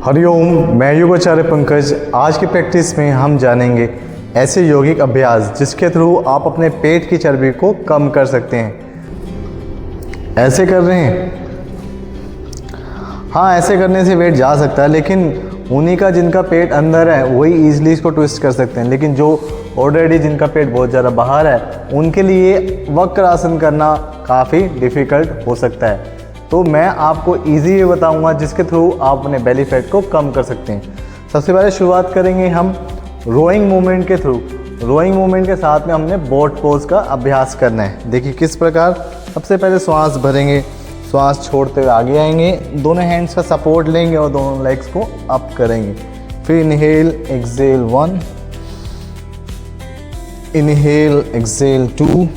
हरिओम, मैं योगाचार्य पंकज। आज की प्रैक्टिस में हम जानेंगे ऐसे यौगिक अभ्यास जिसके थ्रू आप अपने पेट की चर्बी को कम कर सकते हैं। ऐसे कर रहे हैं? हाँ, ऐसे करने से वेट जा सकता है, लेकिन उन्हीं का जिनका पेट अंदर है वही ईजिली इसको ट्विस्ट कर सकते हैं, लेकिन जो ऑलरेडी जिनका पेट बहुत ज़्यादा बाहर है उनके लिए वक्रासन करना काफ़ी डिफ़िकल्ट हो सकता है। तो मैं आपको इजी वे बताऊंगा जिसके थ्रू आप अपने बेली फैट को कम कर सकते हैं। सबसे पहले शुरुआत करेंगे हम रोइंग मूवमेंट के थ्रू। रोइंग मूवमेंट के साथ में हमने बोट पोज का अभ्यास करना है। देखिए किस प्रकार। सबसे पहले श्वास भरेंगे, श्वास छोड़ते हुए आगे आएंगे, दोनों हैंड्स का सपोर्ट लेंगे और दोनों लेग्स को अप करेंगे। फिर इनहेल एक्सेल 1, इनहेल एक्सेल 2।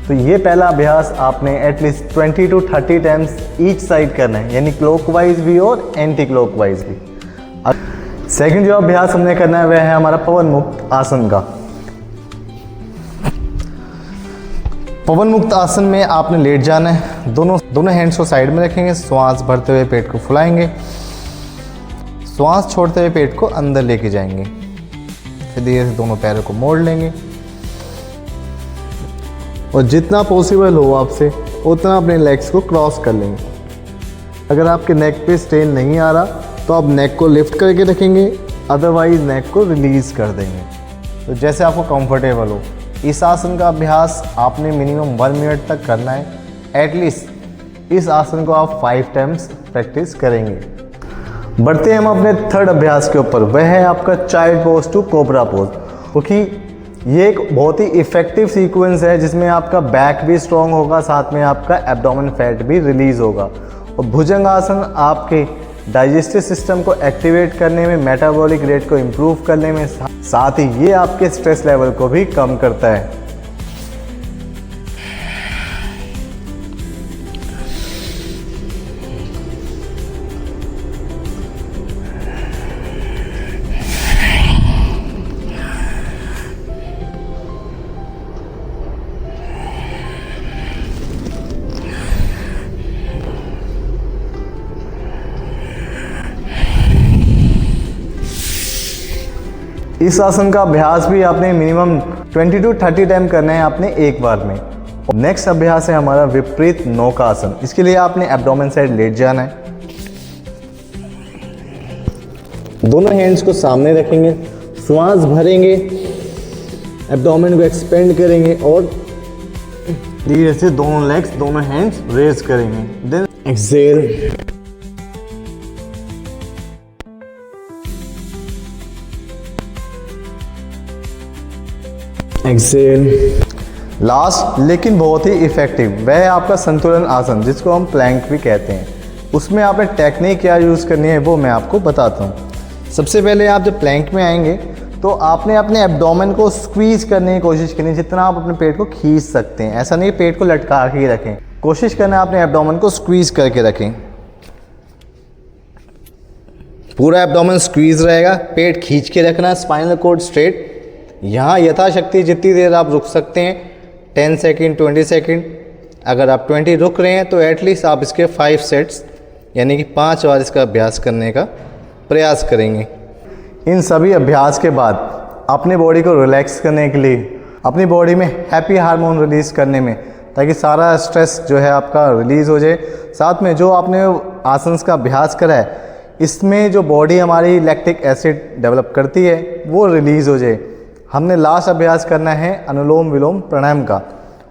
तो ये पहला अभ्यास आपने at least 20 to 30 times each side करना है, यानी क्लॉकवाइज भी और एंटी क्लॉकवाइज भी। सेकंड जो अभ्यास हमने करना है वह है हमारा पवन मुक्त आसन का। पवन मुक्त आसन में आपने लेट जाना है, दोनों हैंड्स को साइड में रखेंगे, श्वास भरते हुए पेट को फुलाएंगे, श्वास छोड़ते हुए पेट को अंदर लेके जाएंगे। फिर धीरे से दोनों पैरों को मोड़ लेंगे और जितना पॉसिबल हो आपसे उतना अपने लेग्स को क्रॉस कर लेंगे। अगर आपके नेक पे स्ट्रेन नहीं आ रहा तो आप नेक को लिफ्ट करके रखेंगे, अदरवाइज नेक को रिलीज़ कर देंगे। तो जैसे आपको कंफर्टेबल हो। इस आसन का अभ्यास आपने मिनिमम 1 मिनट तक करना है। एटलीस्ट इस आसन को आप 5 टाइम्स प्रैक्टिस करेंगे। बढ़ते हैं हम अपने थर्ड अभ्यास के ऊपर, वह है आपका child pose to cobra pose. क्योंकि ये एक बहुत ही इफ़ेक्टिव सीक्वेंस है जिसमें आपका बैक भी स्ट्रॉन्ग होगा, साथ में आपका एब्डोमेन फैट भी रिलीज़ होगा। और भुजंगासन आपके डाइजेस्टिव सिस्टम को एक्टिवेट करने में, मेटाबॉलिक रेट को इम्प्रूव करने में, साथ ही ये आपके स्ट्रेस लेवल को भी कम करता है। इस आसन का अभ्यास भी आपने मिनिमम 20 to 30 टाइम करना है आपने एक बार में। नेक्स्ट अभ्यास है हमारा विपरीत नौकासन। इसके लिए आपने एब्डोमेन साइड लेट जाना है, दोनों हैंड्स को सामने रखेंगे, श्वास भरेंगे, एब्डोमेन को एक्सपेंड करेंगे और धीरे से दोनों लेग्स, दोनों हैंड्स रेज करेंगे। Then exhale, exhale. लास्ट लेकिन बहुत ही इफेक्टिव वह है आपका संतुलन आसन, जिसको हम प्लैंक भी कहते हैं। उसमें आपने टेक्निक क्या यूज़ करनी है वो मैं आपको बताता हूँ। सबसे पहले आप जब प्लैंक में आएंगे तो आपने अपने एब्डोमेन को स्क्वीज करने की कोशिश करनी है, जितना आप अपने पेट को खींच सकते हैं। ऐसा नहीं पेट को लटका के ही रखें, कोशिश करना है अपने एब्डोमेन को स्क्वीज करके रखें। पूरा एब्डोमेन स्क्वीज रहेगा, पेट खींच के रखना, स्पाइनल कॉर्ड स्ट्रेट। यहाँ यथाशक्ति जितनी देर आप रुक सकते हैं, 10 सेकेंड, 20 सेकेंड। अगर आप 20 रुक रहे हैं तो एटलीस्ट आप इसके 5 सेट्स यानी कि 5 बार इसका अभ्यास करने का प्रयास करेंगे। इन सभी अभ्यास के बाद अपने बॉडी को रिलैक्स करने के लिए, अपनी बॉडी में हैप्पी हार्मोन रिलीज़ करने में, ताकि सारा स्ट्रेस जो है आपका रिलीज़ हो जाए, साथ में जो आपने आसन का अभ्यास करा है इसमें जो बॉडी हमारी लैक्टिक एसिड डेवलप करती है वो रिलीज़ हो जाए। हमने लास्ट अभ्यास करना है अनुलोम विलोम प्राणायाम का।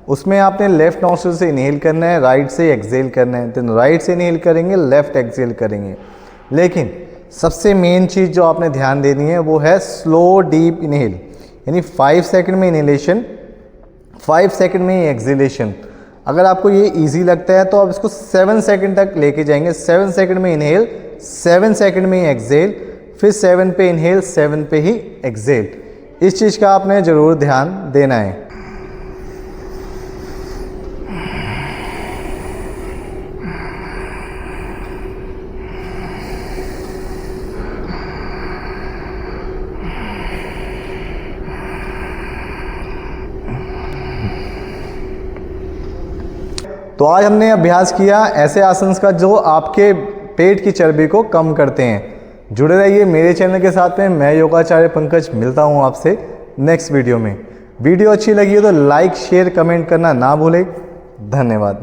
उसमें आपने लेफ्ट नॉस्ट्रिल से इनहेल करना है, राइट से एक्सेल करना है। देन राइट से इनहेल करेंगे, लेफ्ट एक्सेल करेंगे। लेकिन सबसे मेन चीज़ जो आपने ध्यान देनी है वो है स्लो डीप इनहेल, यानी 5 सेकंड में इनहेलेशन, 5 सेकंड में एक्सेलेशन। अगर आपको ये इजी लगता है तो आप इसको 7 सेकंड तक लेके जाएंगे। 7 सेकंड में इनहेल, 7 सेकंड में एक्सेल, फिर 7 पे इनहेल, 7 पे ही एक्सेल। इस चीज़ का आपने ज़रूर ध्यान देना है। तो आज हमने अभ्यास किया ऐसे आसन का जो आपके पेट की चर्बी को कम करते हैं। जुड़े रहिए मेरे चैनल के साथ में। मैं योगाचार्य पंकज मिलता हूँ आपसे नेक्स्ट वीडियो में। वीडियो अच्छी लगी हो तो लाइक शेयर कमेंट करना ना भूलें। धन्यवाद।